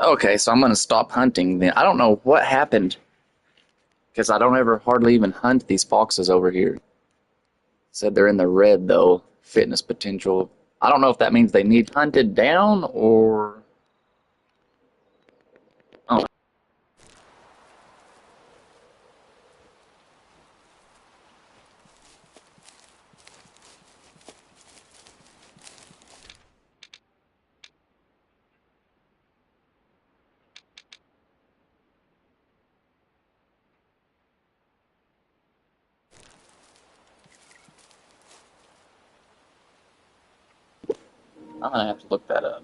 Okay, so I'm gonna stop hunting then. I don't know what happened because I don't ever hardly even hunt these foxes over here. Said they're in the red though. Fitness potential. I don't know if that means they need hunted down or. Oh, I'm gonna have to look that up.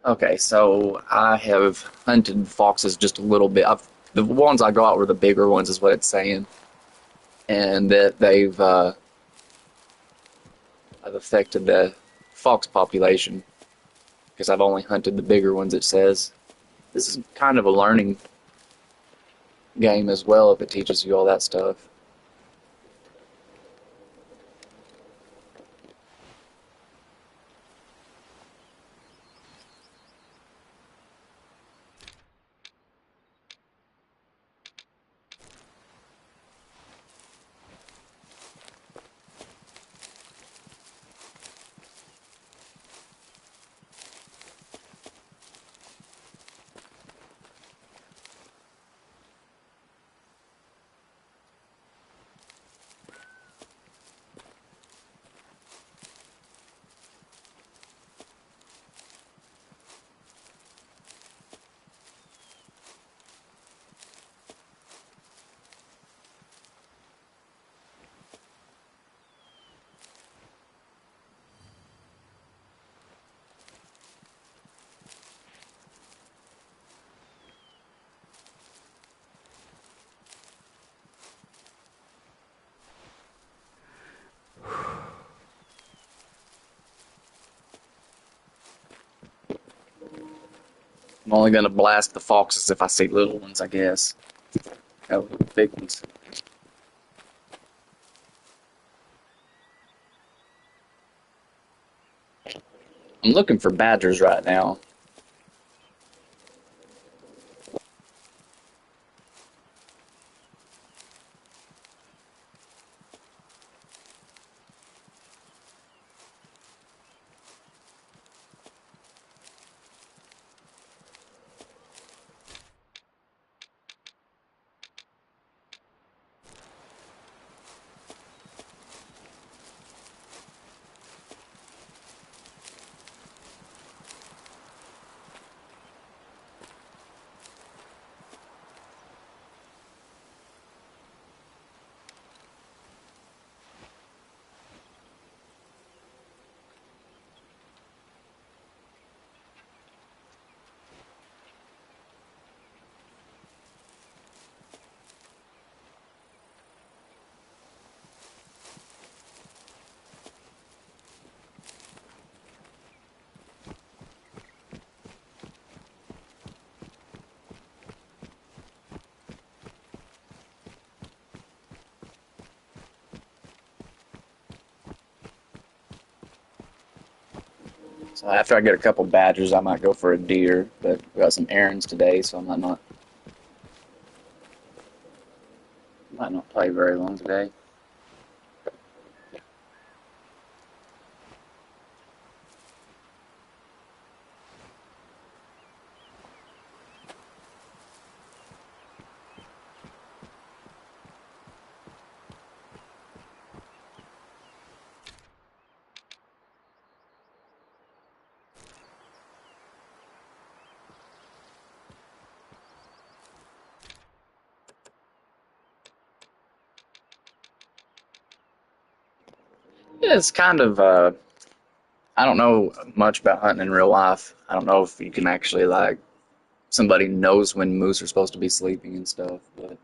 Okay, so I have hunted foxes just a little bit. The ones I got were the bigger ones, is what it's saying, and that I've affected the fox population because I've only hunted the bigger ones. It says this is kind of a learning game as well if it teaches you all that stuff. I'm only gonna blast the foxes if I see little ones, I guess. Oh, big ones. I'm looking for badgers right now. So after I get a couple badgers, I might go for a deer. But we got some errands today, so I might not play very long today. Yeah, it's kind of I don't know much about hunting in real life. I don't know if you can actually like somebody knows when moose are supposed to be sleeping and stuff, but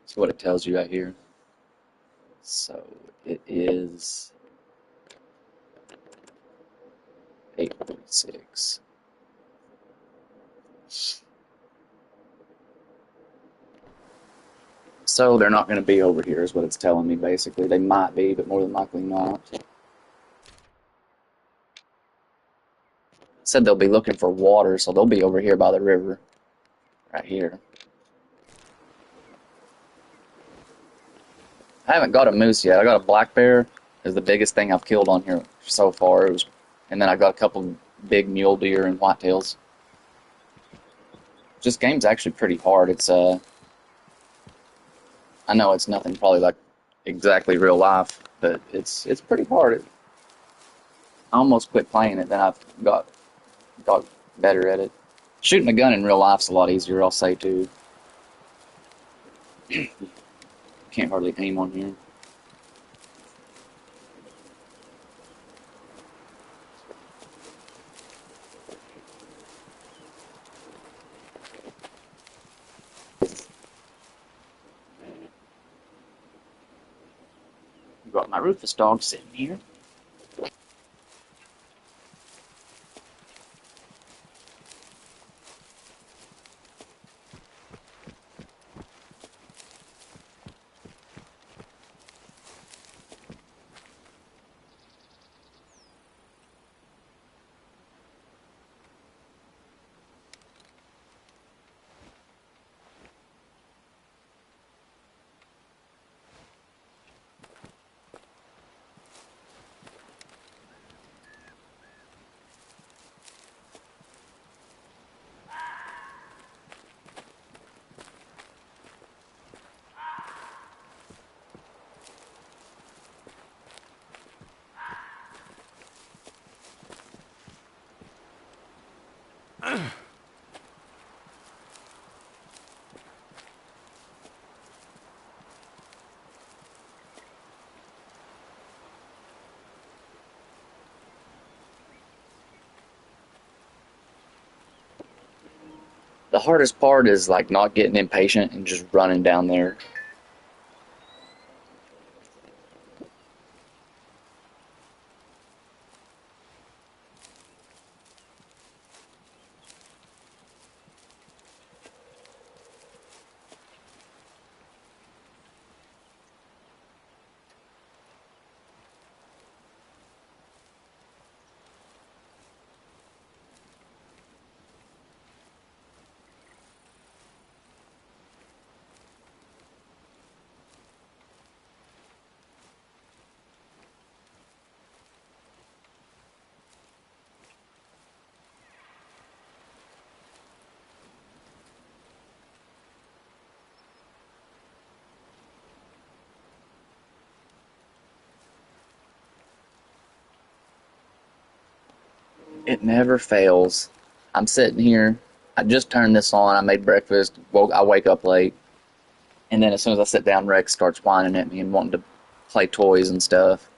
it's what it tells you right here. So it is 8:46. So they're not going to be over here, is what it's telling me. Basically, they might be, but more than likely not. Said they'll be looking for water, so they'll be over here by the river, right here. I haven't got a moose yet. I got a black bear. Is the biggest thing I've killed on here so far. It was, and then I got a couple big mule deer and whitetails. This game's actually pretty hard. I know it's nothing probably like exactly real life, but it's pretty hard. I almost quit playing it, then I've got better at it. Shooting a gun in real life's a lot easier, I'll say too. Can't hardly aim on here. Got my Rufus dog sitting here. The hardest part is like not getting impatient and just running down there. It never fails. I'm sitting here. I just turned this on. I made breakfast. I wake up late, and then as soon as I sit down, Rex starts whining at me and wanting to play toys and stuff.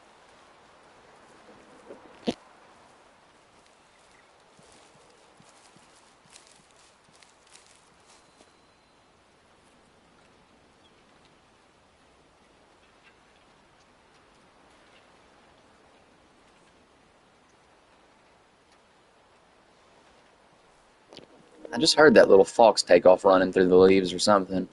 I just heard that little fox take off running through the leaves or something.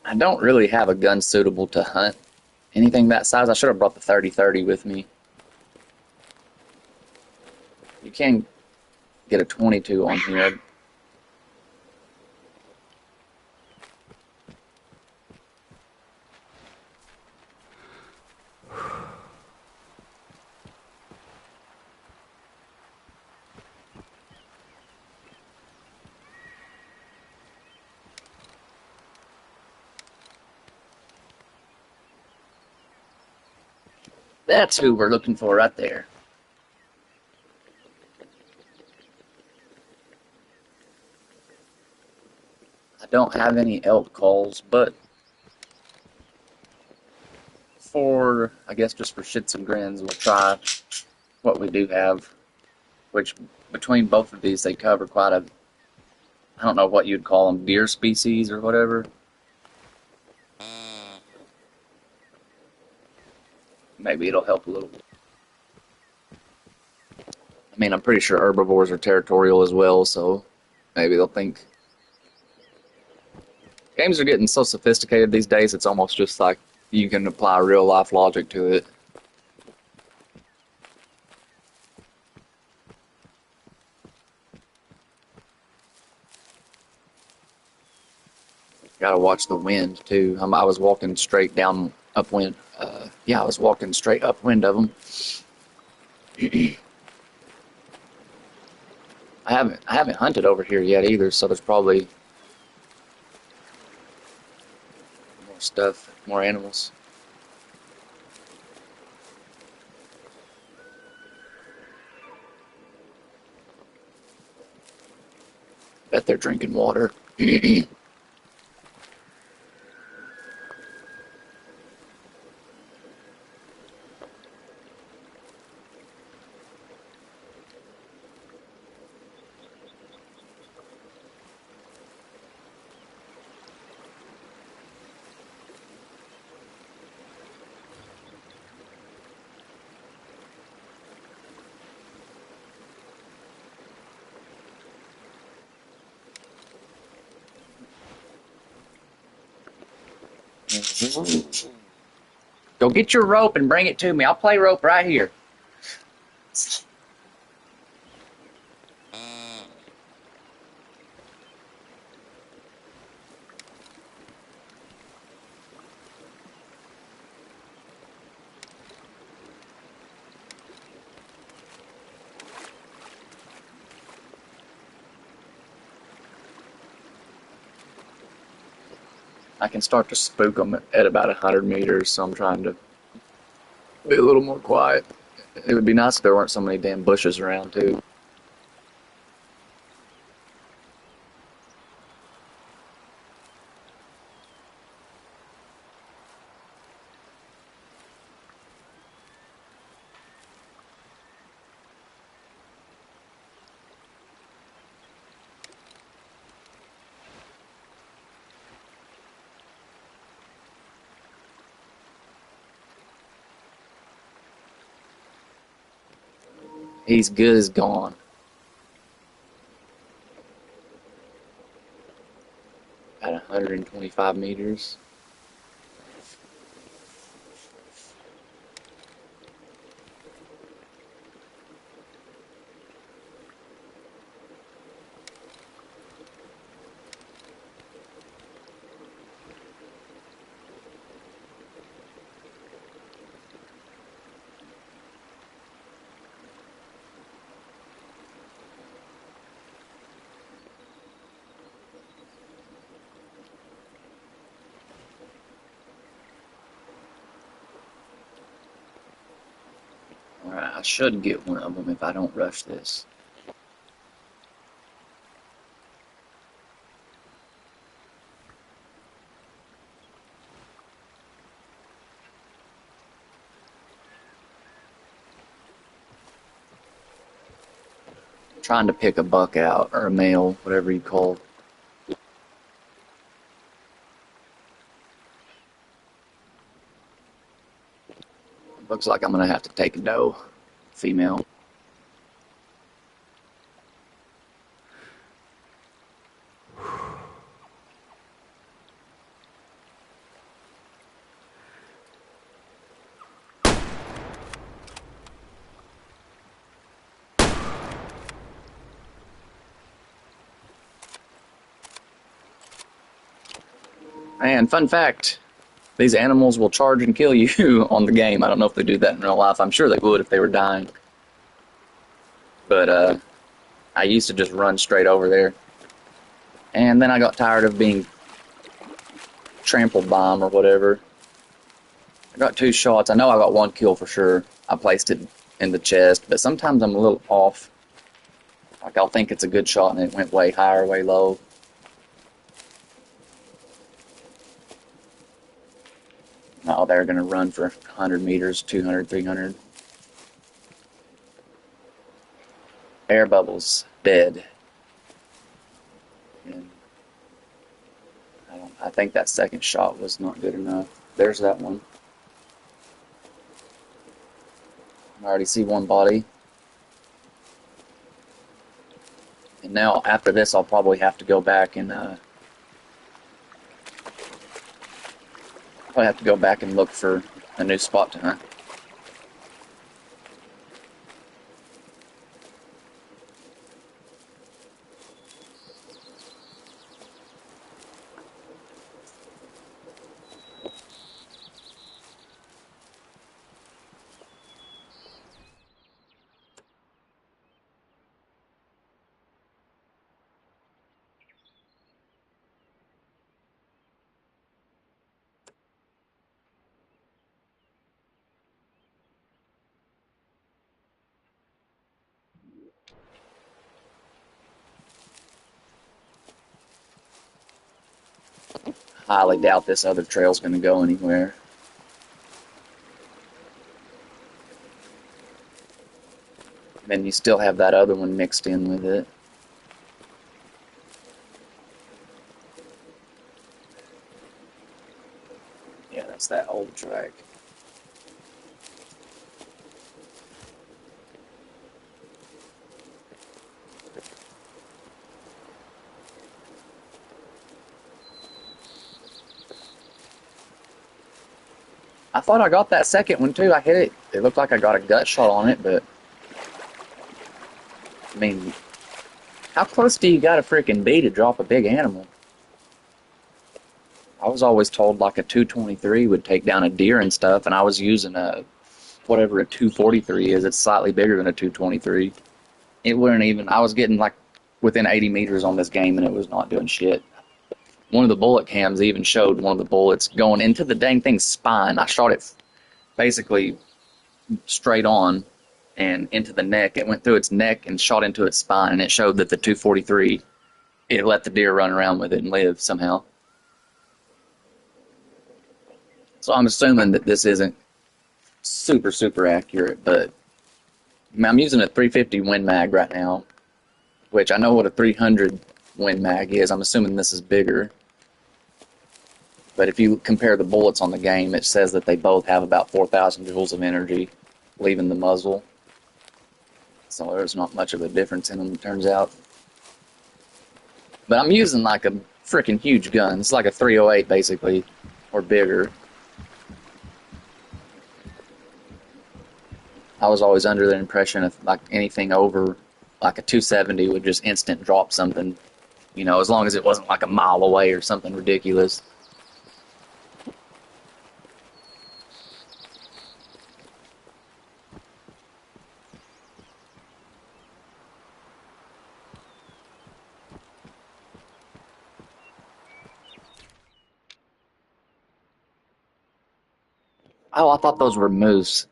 I don't really have a gun suitable to hunt anything that size. I should have brought the 30-30 with me. You can get a 22 on here. That's who we're looking for right there. I don't have any elk calls, but I guess just for shits and grins, we'll try what we do have, which between both of these, they cover quite a, I don't know what you'd call them, deer species or whatever. Maybe it'll help a little. I mean, I'm pretty sure herbivores are territorial as well, so maybe they'll think. Games are getting so sophisticated these days, it's almost just like you can apply real life logic to it. Gotta watch the wind too. I was walking straight down upwind. Yeah, I was walking straight upwind of them. I haven't hunted over here yet either, so there's probably more stuff, more animals. Bet they're drinking water. Go get your rope and bring it to me. I'll play rope right here. I can start to spook them at about 100 meters, so I'm trying to be a little more quiet. It would be nice if there weren't so many damn bushes around, too. He's good as gone. At 125 meters. Alright, I should get one of them if I don't rush this. I'm trying to pick a buck out, or a male, whatever you call it. Looks like I'm gonna have to take a doe, female. And fun fact, these animals will charge and kill you on the game. I don't know if they do that in real life. I'm sure they would if they were dying. But I used to just run straight over there. And then I got tired of being trampled by them or whatever. I got 2 shots. I know I got 1 kill for sure. I placed it in the chest, but sometimes I'm a little off. Like I'll think it's a good shot and it went way high or way low. Oh, they're going to run for 100 meters, 200, 300. Air bubbles, dead. And I think that second shot was not good enough. There's that one. I already see one body. And now, after this, I'll probably have to go back and look for a new spot to hunt. Highly doubt this other trail's going to go anywhere. Then you still have that other one mixed in with it. Yeah, that's that old track. I thought I got that second one too. I hit it. It looked like I got a gut shot on it, but I mean, how close do you gotta freaking be to drop a big animal? I was always told like a 223 would take down a deer and stuff, and I was using a whatever a 243 is. It's slightly bigger than a 223. It wouldn't even. I was getting like within 80 meters on this game, and it was not doing shit. One of the bullet cams even showed one of the bullets going into the dang thing's spine. I shot it basically straight on and into the neck. It went through its neck and shot into its spine, and it showed that the 243, it let the deer run around with it and live somehow. So I'm assuming that this isn't super accurate, but I'm using a 350 Win Mag right now, which I know what a 300 Win Mag is. I'm assuming this is bigger. But if you compare the bullets on the game, it says that they both have about 4,000 joules of energy leaving the muzzle. So there's not much of a difference in them, it turns out. But I'm using like a freaking huge gun. It's like a 308 basically, or bigger. I was always under the impression of like anything over like a 270 would just instant drop something, you know, as long as it wasn't like a mile away or something ridiculous. Oh, I thought those were moose.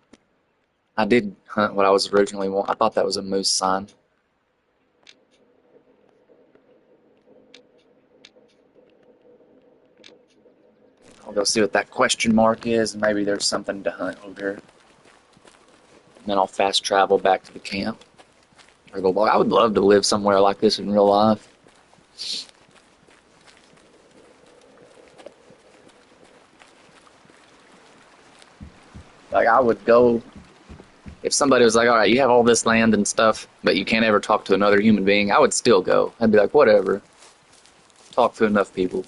I did hunt what I was originally wanting. I thought that was a moose sign. I'll go see what that question mark is, and maybe there's something to hunt over here. And then I'll fast travel back to the camp. Or go. I would love to live somewhere like this in real life. Like I would go if somebody was like, "All right, you have all this land and stuff, but you can't ever talk to another human being." I would still go. I'd be like, "Whatever. Talk to enough people."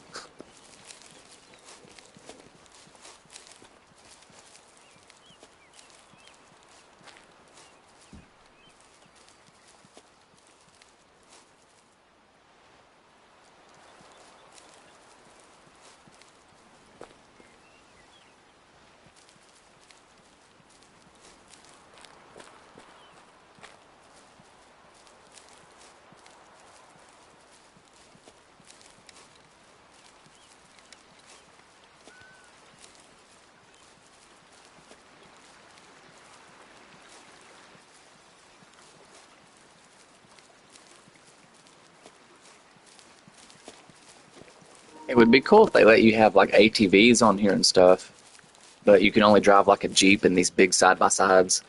It would be cool if they let you have like ATVs on here and stuff. but you can only drive like a Jeep in these big side by sides.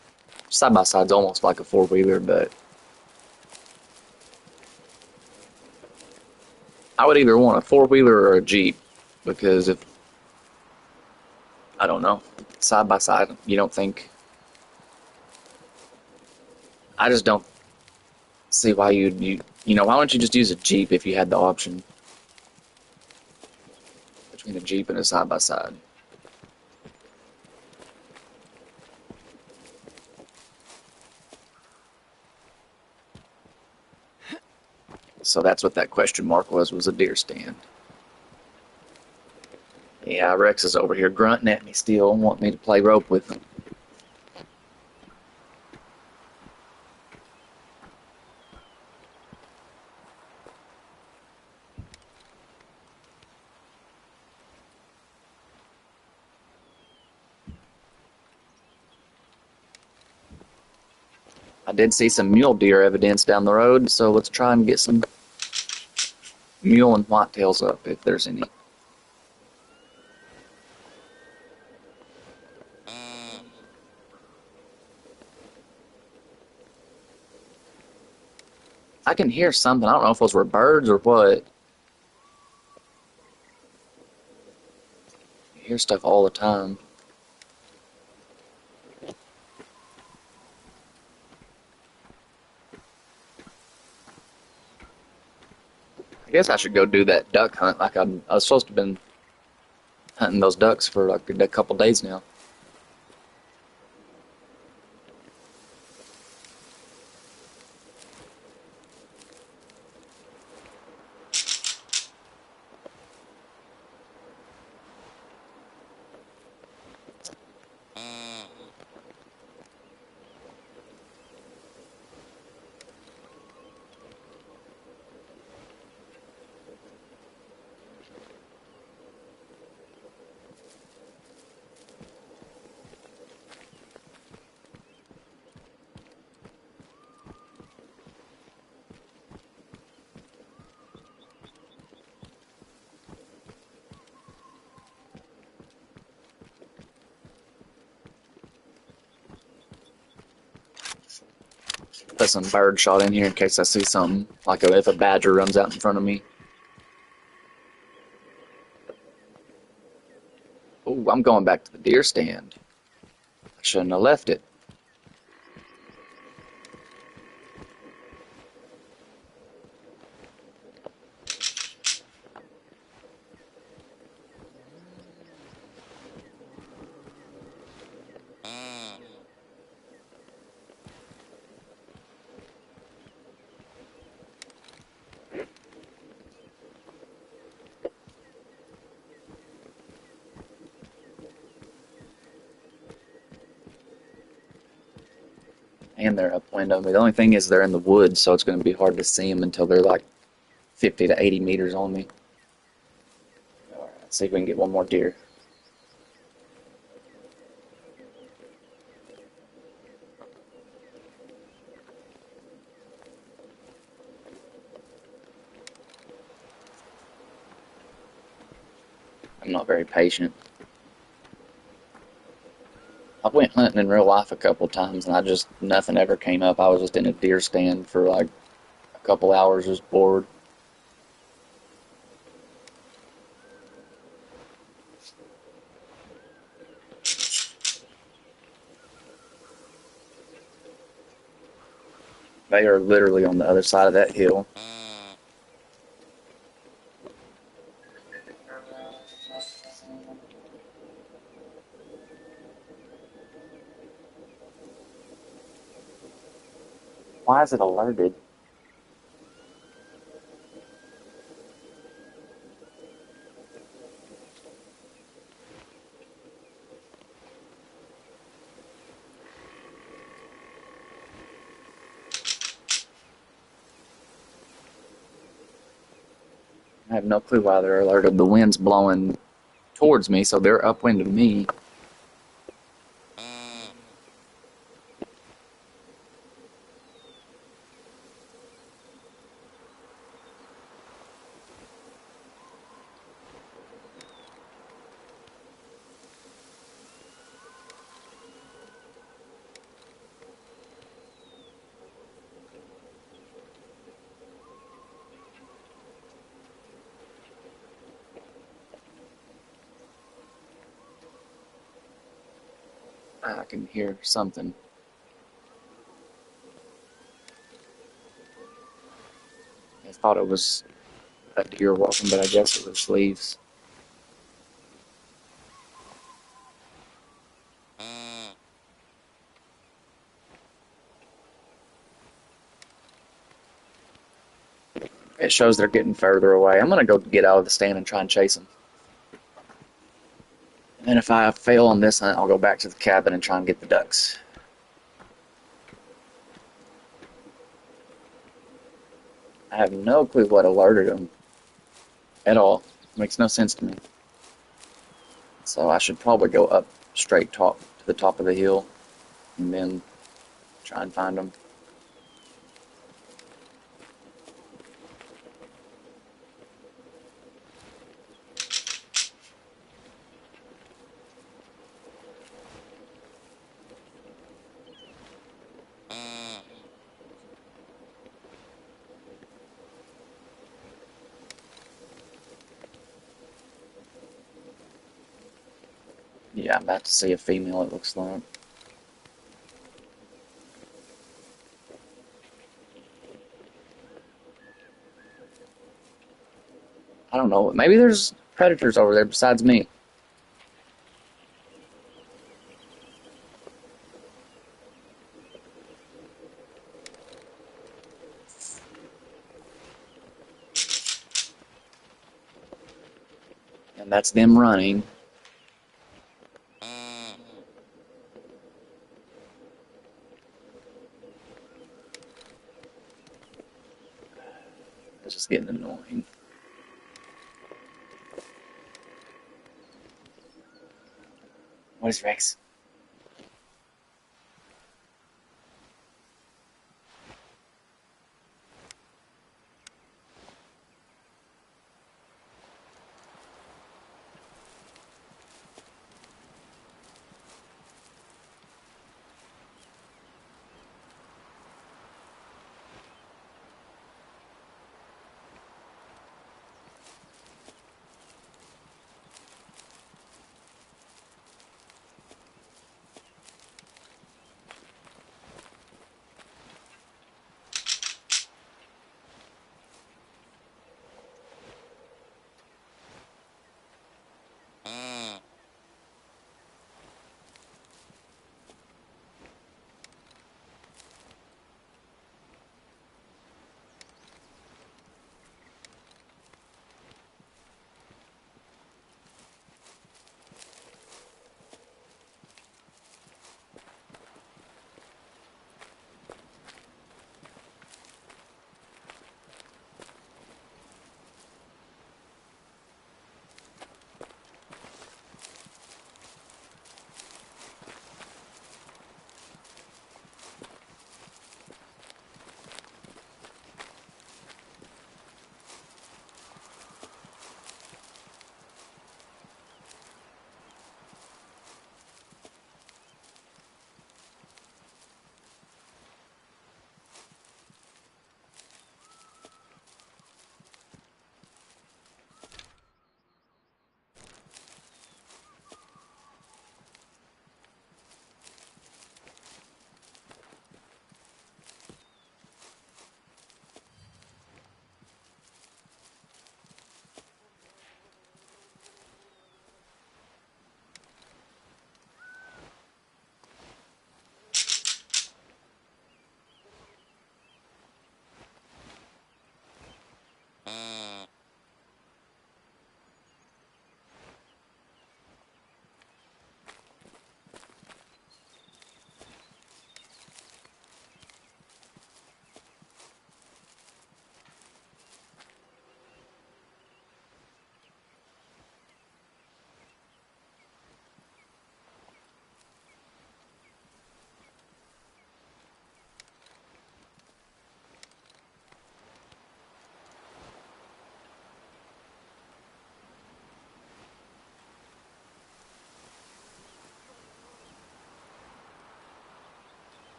Side by side's almost like a four wheeler, but I would either want a four wheeler or a Jeep because if I don't know side by side, you don't think I just don't see why you why don't you just use a Jeep if you had the option between a Jeep and a side by side? So that's what that question mark was a deer stand. Yeah, Rex is over here grunting at me still, wanting me to play rope with him. I did see some mule deer evidence down the road, so let's try and get some mule and whitetails up if there's any. I can hear something. I don't know if those were birds or what. I hear stuff all the time. I guess I should go do that duck hunt like I was supposed to have been hunting those ducks for like a couple days now. Put some bird shot in here in case I see something, like if a badger runs out in front of me. Oh, I'm going back to the deer stand. I shouldn't have left it. And they're upwind of me. The only thing is they're in the woods, so it's going to be hard to see them until they're like 50 to 80 meters on me. All right, let's see if we can get one more deer. I'm not very patient. I went hunting in real life a couple times, and nothing ever came up. I was just in a deer stand for like a couple hours, just bored. They are literally on the other side of that hill. Why is it alerted? I have no clue why they're alerted. The wind's blowing towards me, so they're upwind of me. I can hear something. I thought it was a deer walking, but I guess it was leaves. It shows they're getting further away. I'm gonna go get out of the stand and try and chase them. And then if I fail on this hunt, I'll go back to the cabin and try and get the ducks. I have no clue what alerted them at all. Makes no sense to me. So I should probably go up straight top to the top of the hill and then try and find them. Yeah, I'm about to see a female, it looks like. I don't know. Maybe there's predators over there besides me. And that's them running. It's just getting annoying. What is Rex?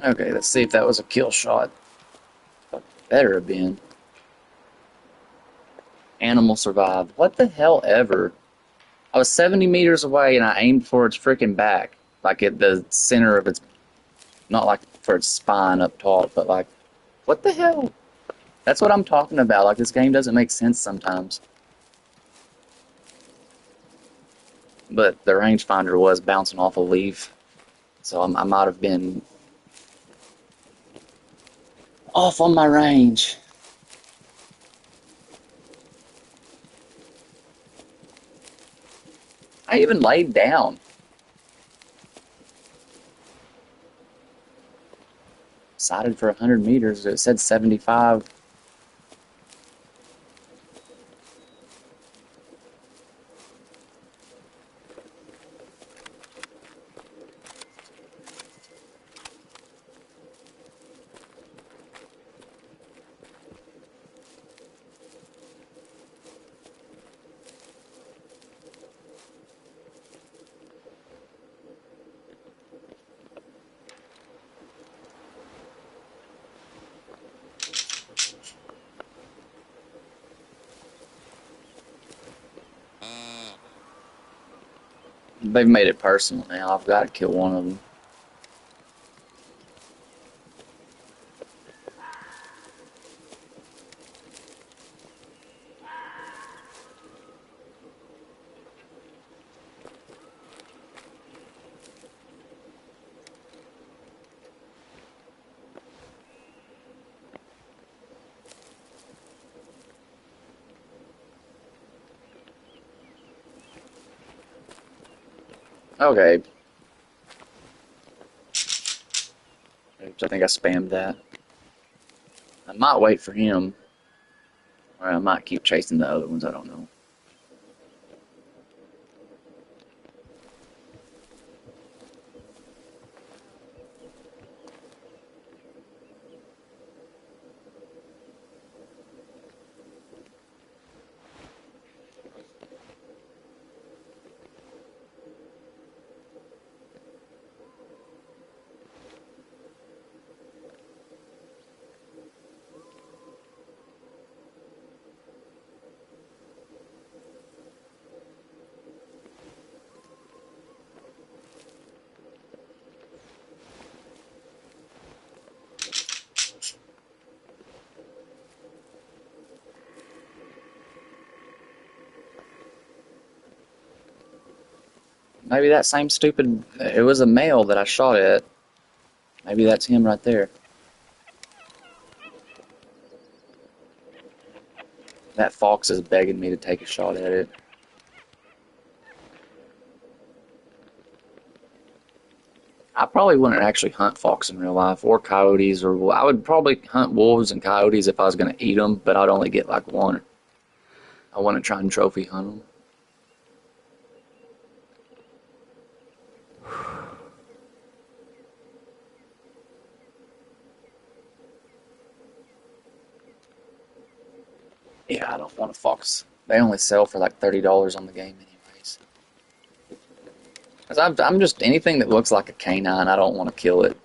Okay, let's see if that was a kill shot. Better have been. Animal survived. What the hell ever? I was 70 meters away and I aimed for its freaking back. Like at the center of its, not like for its spine up top, but like, what the hell? That's what I'm talking about. Like, this game doesn't make sense sometimes. But the rangefinder was bouncing off a leaf. So I might have been off on my range. I even laid down. Sighted for 100 meters. It said 75. They've made it personal now. I've got to kill one of them. Okay. Oops, I think I spammed that. I might wait for him. Or I might keep chasing the other ones. I don't know. Maybe that same stupid. It was a male that I shot at. Maybe that's him right there. That fox is begging me to take a shot at it. I probably wouldn't actually hunt fox in real life or coyotes, or I would probably hunt wolves and coyotes if I was going to eat them, but I'd only get like one. I want to try and trophy hunt them. Yeah, I don't want a fox. They only sell for like $30 on the game, anyways. 'Cause I'm just anything that looks like a canine. I don't want to kill it.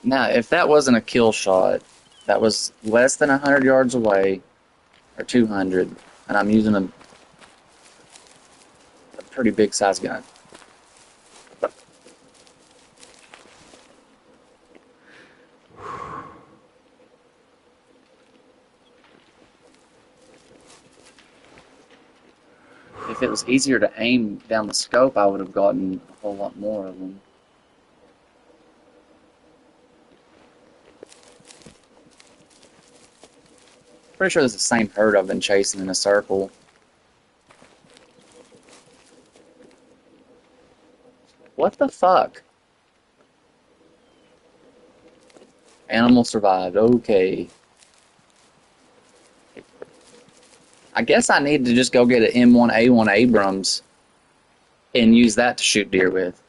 Now, if that wasn't a kill shot, that was less than 100 yards away, or 200, and I'm using a pretty big size gun. If it was easier to aim down the scope, I would have gotten a whole lot more of them. Pretty sure it's the same herd I've been chasing in a circle. What the fuck? Animal survived. Okay. I guess I need to just go get an M1A1 Abrams and use that to shoot deer with.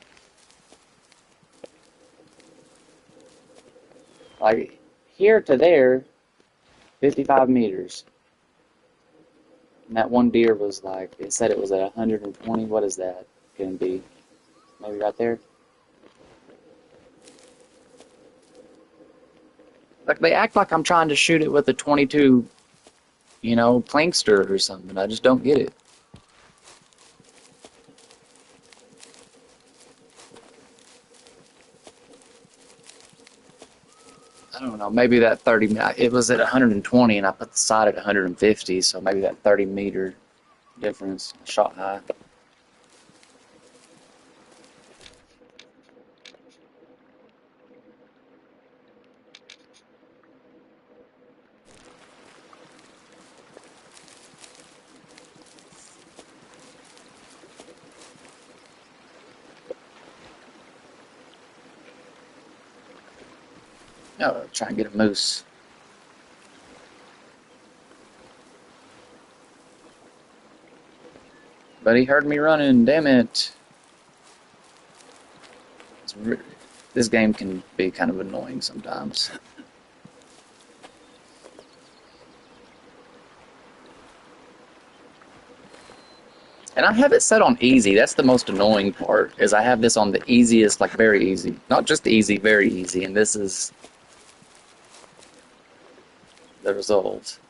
Like, here to there, 55 meters. And that one deer was like, it said it was at 120. What is that going to be? Maybe right there? Like, they act like I'm trying to shoot it with a 22, plankster or something. I just don't get it. I don't know. Maybe that 30, it was at 120 and I put the sight at 150, so maybe that 30-meter difference shot high. Oh, try and get a moose. But he heard me running, damn it. This game can be kind of annoying sometimes. And I have it set on easy. That's the most annoying part, is I have this on the easiest, like very easy. Not just easy, very easy. And this is the result.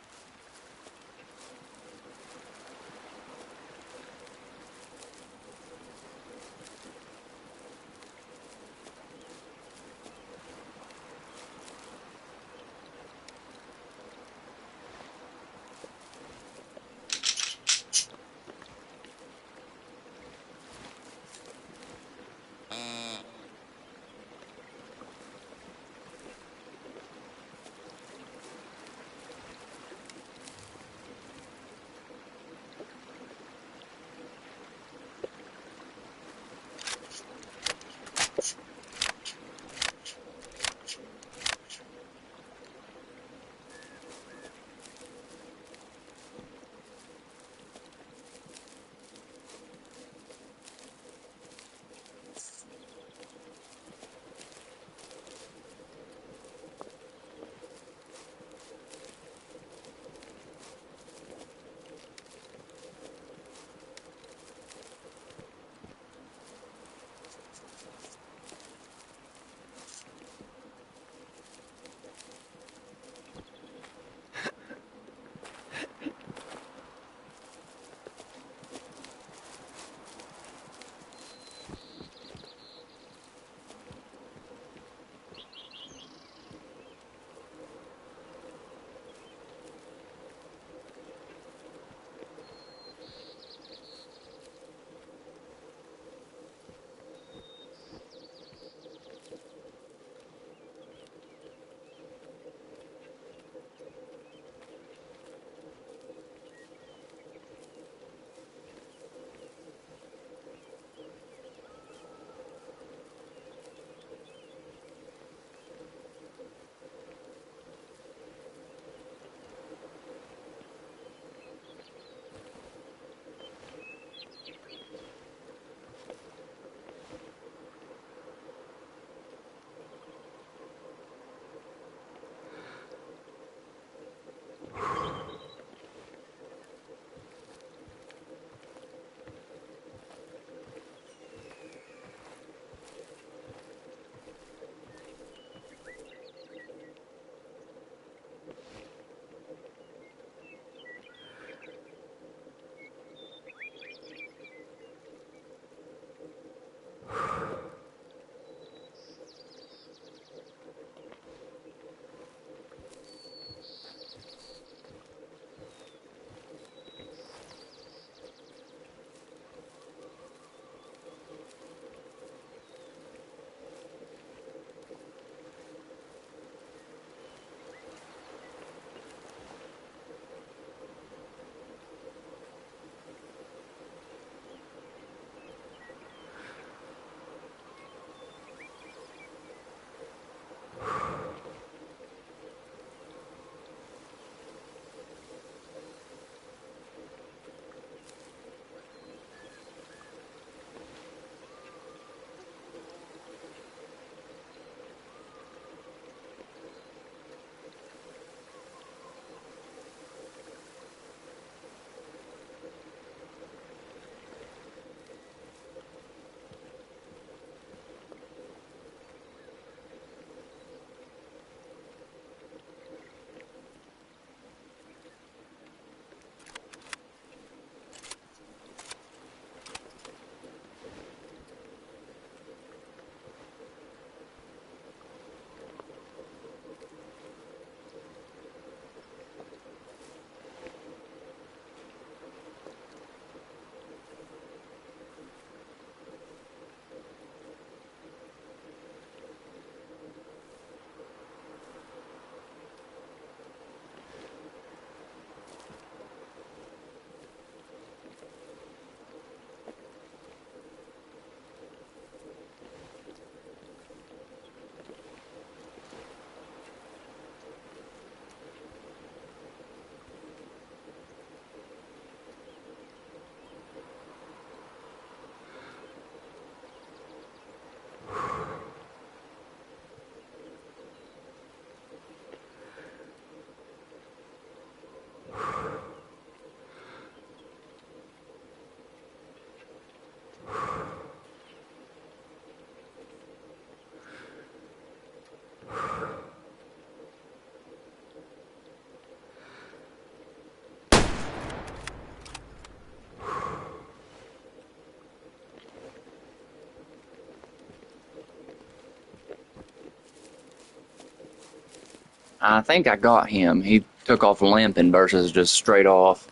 I think I got him. He took off limping versus just straight off.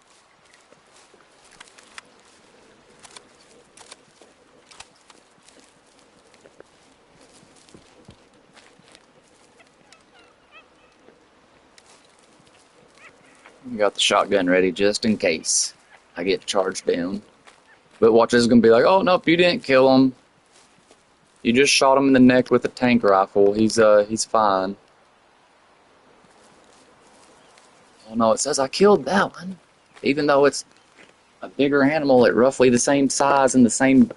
Got the shotgun ready just in case I get charged down. But watch, this is gonna be like, oh nope, you didn't kill him. You just shot him in the neck with a tank rifle. He's fine. Oh no, it says I killed that one. Even though it's a bigger animal at roughly the same size and the same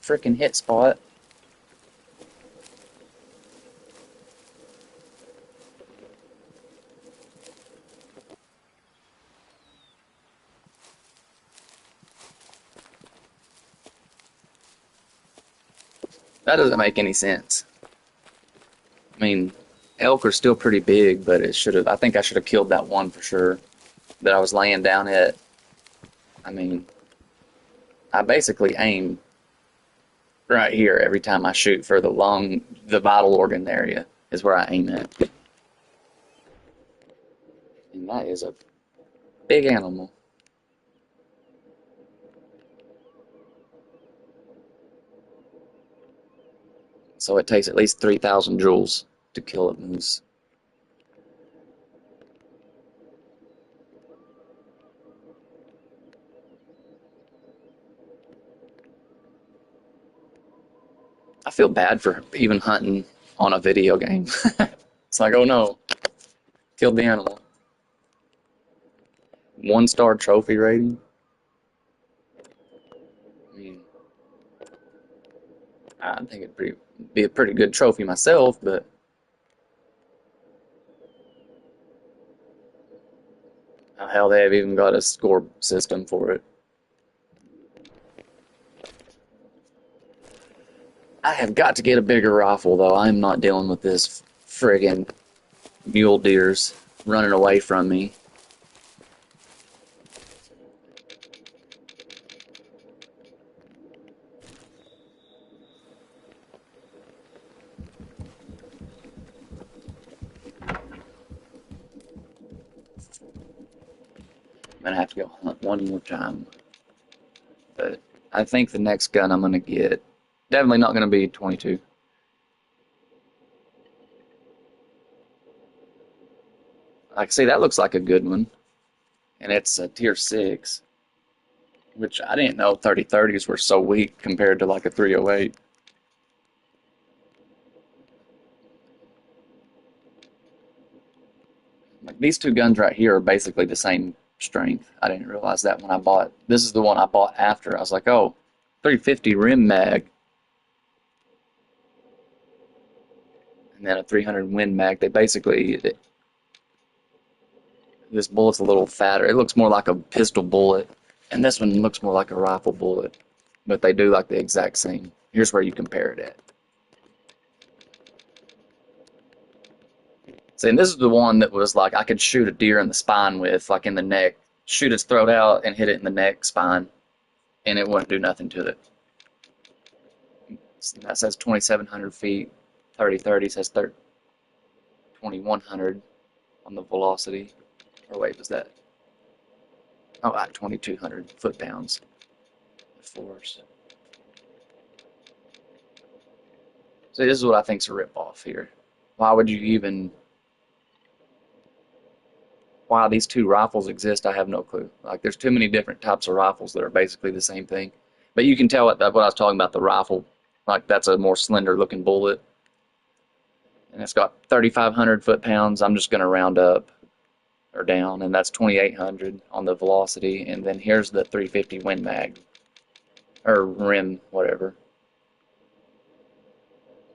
freaking hit spot. That doesn't make any sense. I mean, elk are still pretty big, but it should have. I think I should have killed that one for sure that I was laying down at. I mean, I basically aim right here every time I shoot for the vital organ area is where I aim at. And that is a big animal. So it takes at least 3,000 joules to kill a moose. I feel bad for even hunting on a video game. It's like, oh no, killed the animal. 1-star trophy rating. I mean, I think be a pretty good trophy myself, but hell, they have even got a score system for it. I have got to get a bigger rifle, though. I'm not dealing with this friggin' mule deers running away from me. I'm gonna have to go hunt one more time. But I think the next gun I'm gonna get, definitely not gonna be 22. Like, see, that looks like a good one. And it's a tier 6, which I didn't know 30-30s were so weak compared to like a 308. Like, these two guns right here are basically the same strength. I didn't realize that when I bought. This is the one I bought after. I was like, oh, 350 rim mag. And then a 300 Win mag. They basically, this bullet's a little fatter. It looks more like a pistol bullet. And this one looks more like a rifle bullet. But they do like the exact same. Here's where you compare it at. See, and this is the one that was like I could shoot a deer in the spine with, like in the neck, shoot its throat out and hit it in the neck, spine, and it wouldn't do nothing to it. That says 2,700 feet. 30-30 says 2,100 on the velocity. Or wait, was that? Oh, 2,200 foot-pounds of force. See, this is what I think's a rip-off here. Why would you even... Why these two rifles exist, I have no clue. Like, there's too many different types of rifles that are basically the same thing. But you can tell what I was talking about, the rifle. Like, that's a more slender-looking bullet. And it's got 3,500 foot-pounds. I'm just going to round up or down, and that's 2,800 on the velocity. And then here's the 350 Win mag, or rim, whatever.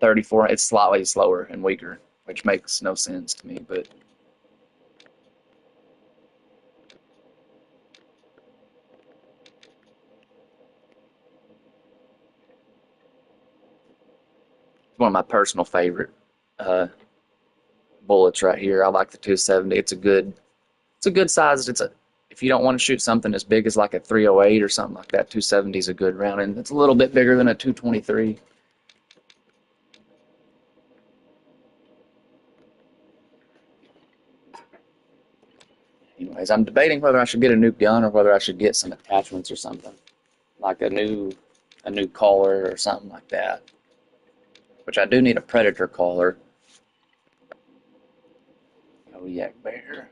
34. It's slightly slower and weaker, which makes no sense to me, but... one of my personal favorite uh, bullets right here. I like the 270. It's a good size. If you don't want to shoot something as big as like a 308 or something like that, 270 is a good round, and it's a little bit bigger than a 223. Anyways, I'm debating whether I should get a new gun or whether I should get some attachments or something, like a new collar or something like that. Which I do need a Predator collar. Kodiak Bear.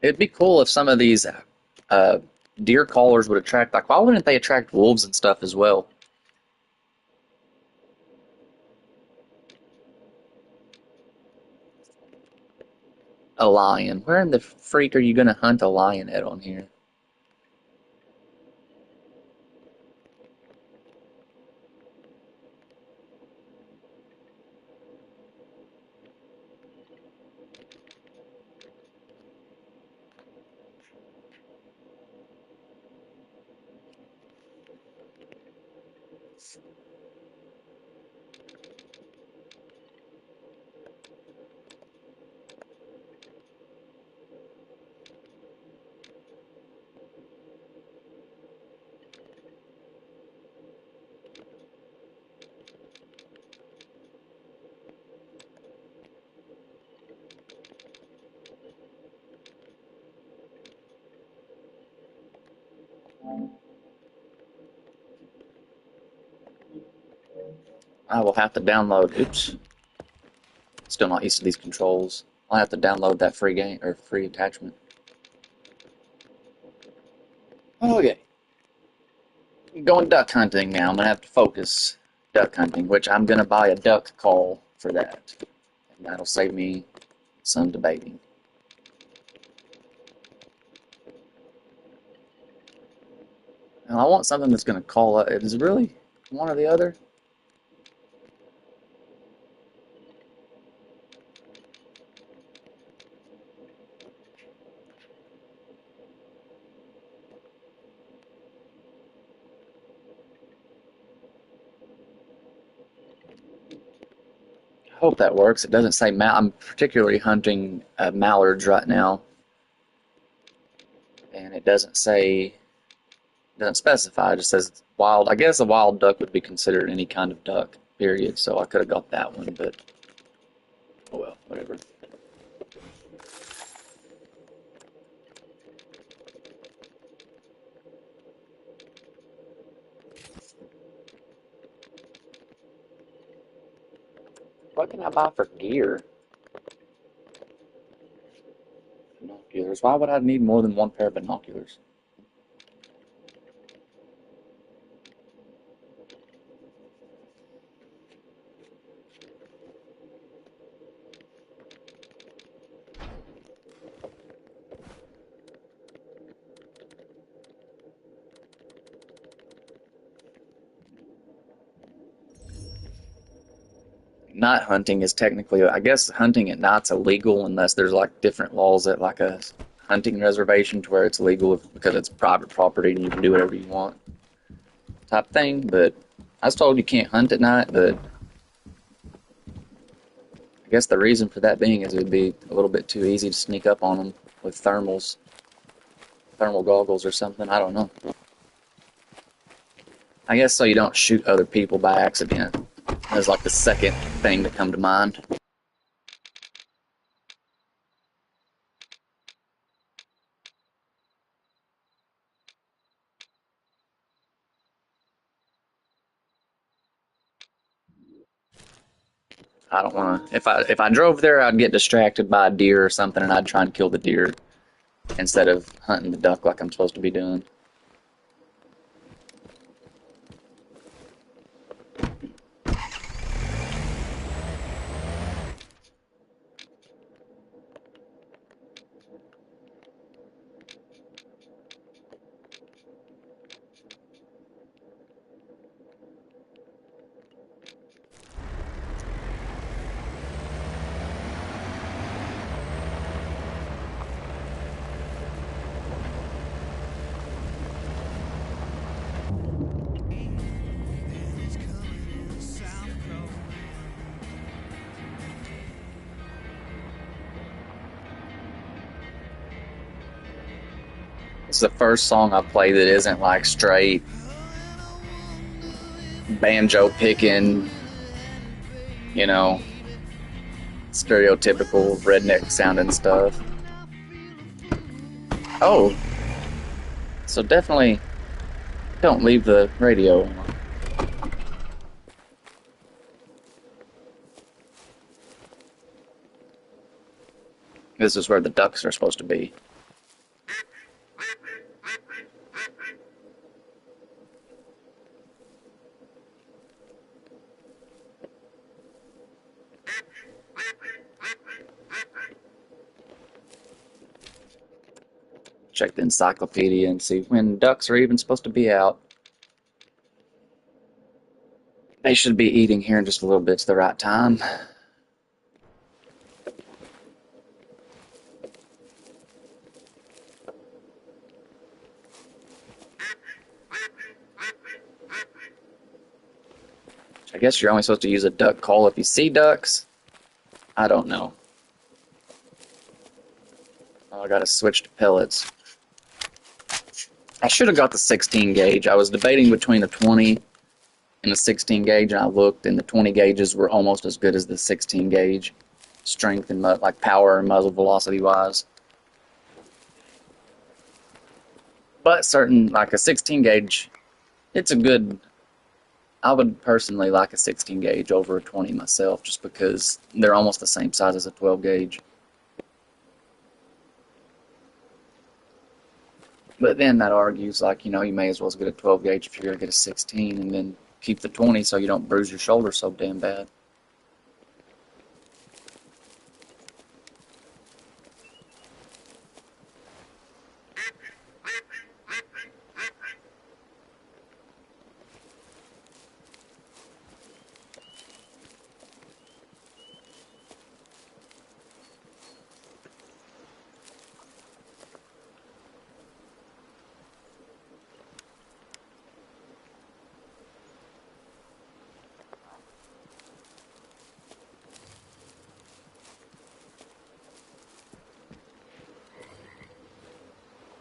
It'd be cool if some of these uh, deer collars would attract, like, why wouldn't they attract wolves and stuff as well? A lion. Where in the freak are you going to hunt a lion at on here? I will have to download. Oops. Still not used to these controls. I'll have to download that free game or free attachment. Okay. Going duck hunting now. I'm gonna have to focus duck hunting, which I'm gonna buy a duck call for that. And that'll save me some debating. Now I want something that's gonna call up. Is it really one or the other? I hope that works. It doesn't say I'm particularly hunting mallards right now, and it doesn't say, doesn't specify. It just says wild. I guess a wild duck would be considered any kind of duck. Period. So I could have got that one, but oh well, whatever. What can I buy for gear? Binoculars. Why would I need more than one pair of binoculars? Night hunting is technically, I guess hunting at night's illegal unless there's like different laws at like a hunting reservation to where it's legal because it's private property and you can do whatever you want type thing. But I was told you can't hunt at night, but I guess the reason for that being is it would be a little bit too easy to sneak up on them with thermal goggles or something. I don't know. I guess so you don't shoot other people by accident. That's like the second thing that come to mind. I don't want to. If I drove there, I'd get distracted by a deer or something, and I'd try and kill the deer instead of hunting the duck like I'm supposed to be doing. It's the first song I play that isn't like straight banjo picking, you know, stereotypical redneck sounding stuff. Oh, so definitely don't leave the radio on. This is where the ducks are supposed to be. Check the encyclopedia and see when ducks are even supposed to be out. They should be eating here in just a little bit to the right time. I guess you're only supposed to use a duck call if you see ducks. I don't know. Oh, I gotta switch to pellets. I should have got the 16 gauge. I was debating between the 20 and the 16 gauge, and I looked, and the 20 gauges were almost as good as the 16 gauge, strength and like power and muzzle velocity wise. But certain, like a 16 gauge, it's a good. I would personally like a 16 gauge over a 20 myself, just because they're almost the same size as a 12 gauge. But then that argues, like, you know, you may as well get a 12 gauge if you're going to get a 16 and then keep the 20 so you don't bruise your shoulder so damn bad.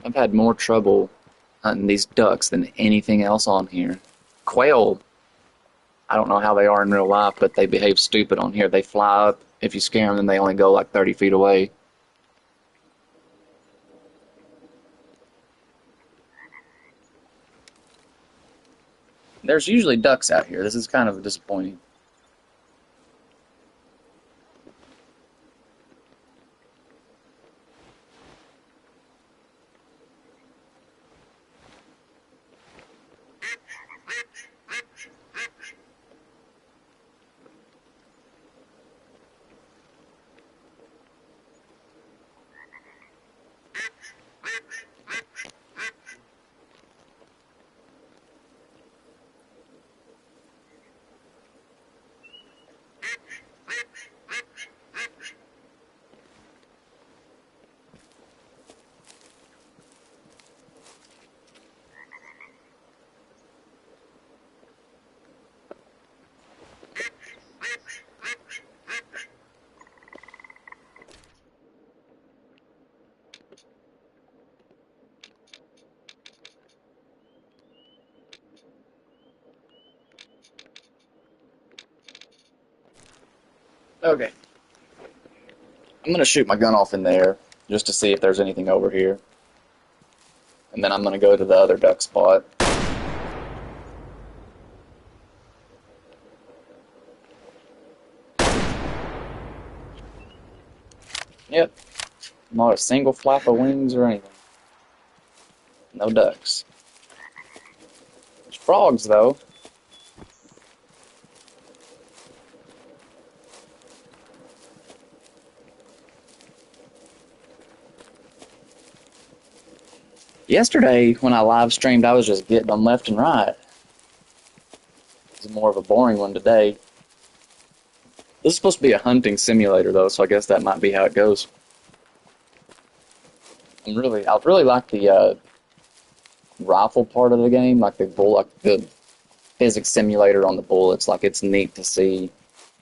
I've had more trouble hunting these ducks than anything else on here. Quail, I don't know how they are in real life, but they behave stupid on here. They fly up. If you scare them, then they only go like 30 feet away. There's usually ducks out here. This is kind of disappointing. Okay. I'm going to shoot my gun off in there just to see if there's anything over here. And then I'm going to go to the other duck spot. Yep. Not a single flap of wings or anything. No ducks. There's frogs, though. Yesterday, when I live streamed, I was just getting them left and right. It's more of a boring one today. This is supposed to be a hunting simulator, though, so I guess that might be how it goes. I really like the rifle part of the game, like the physics simulator on the bullets. Like, it's neat to see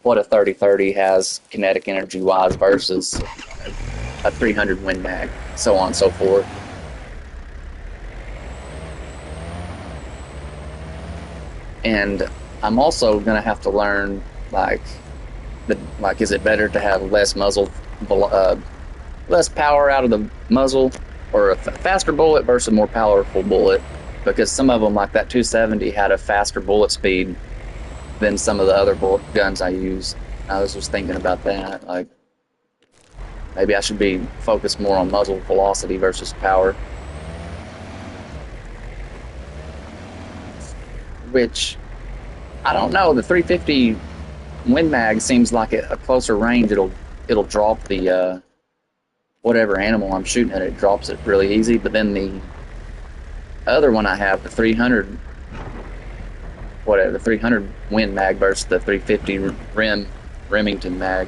what a 30-30 has kinetic energy wise versus a 300 Win Mag, so on and so forth. And I'm also gonna have to learn like is it better to have less less power out of the muzzle, or a faster bullet versus a more powerful bullet? Because some of them, like that 270, had a faster bullet speed than some of the other bullet guns I use. I was just thinking about that. Like maybe I should be focused more on muzzle velocity versus power. Which I don't know. The 350 Win Mag seems like at a closer range it'll drop the whatever animal I'm shooting at. It drops it really easy. But then the other one I have, the 300 whatever, the 300 Win Mag versus the 350 Remington Mag,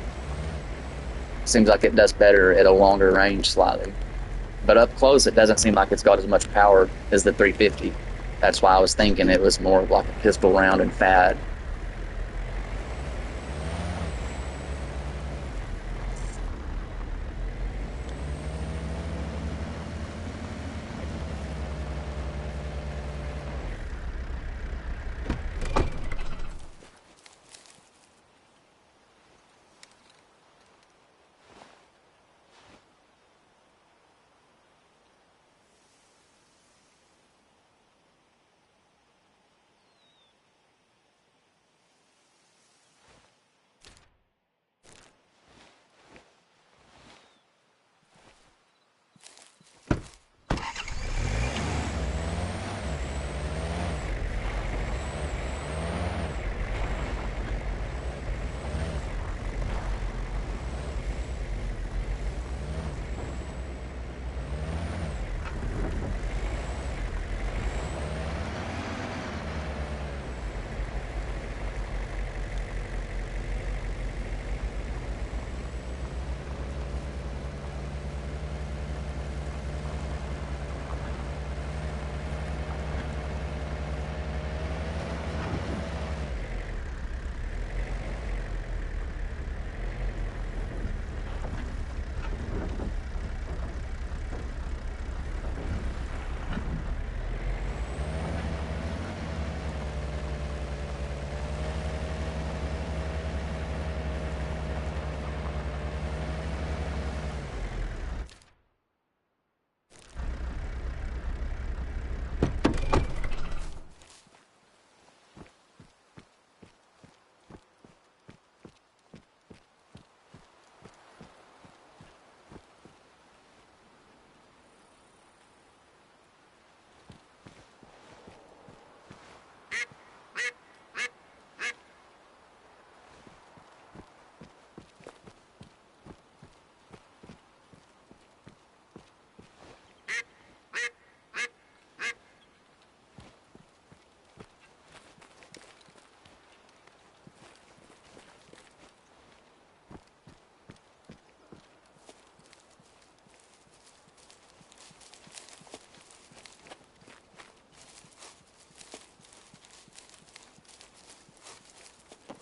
seems like it does better at a longer range slightly. But up close, it doesn't seem like it's got as much power as the 350. That's why I was thinking it was more like a pistol round and fat.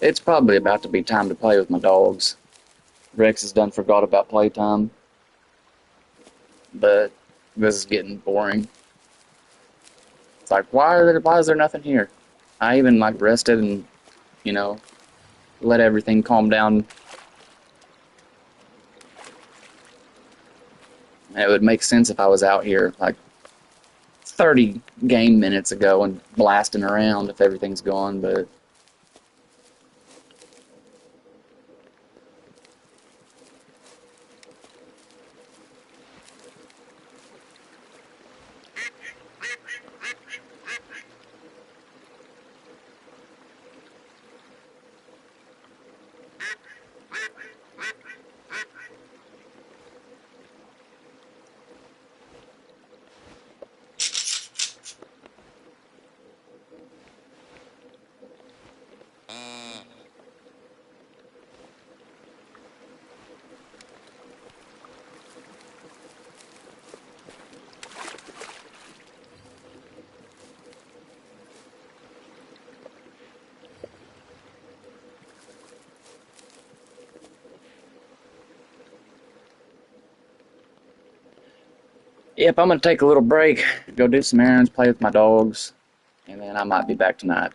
It's probably about to be time to play with my dogs. Rex has done forgot about playtime, but this is getting boring. It's like why is there nothing here? I even like rested and you know let everything calm down. And it would make sense if I was out here like 30 game minutes ago and blasting around if everything's gone, but yep, I'm gonna take a little break, go do some errands, play with my dogs, and then I might be back tonight.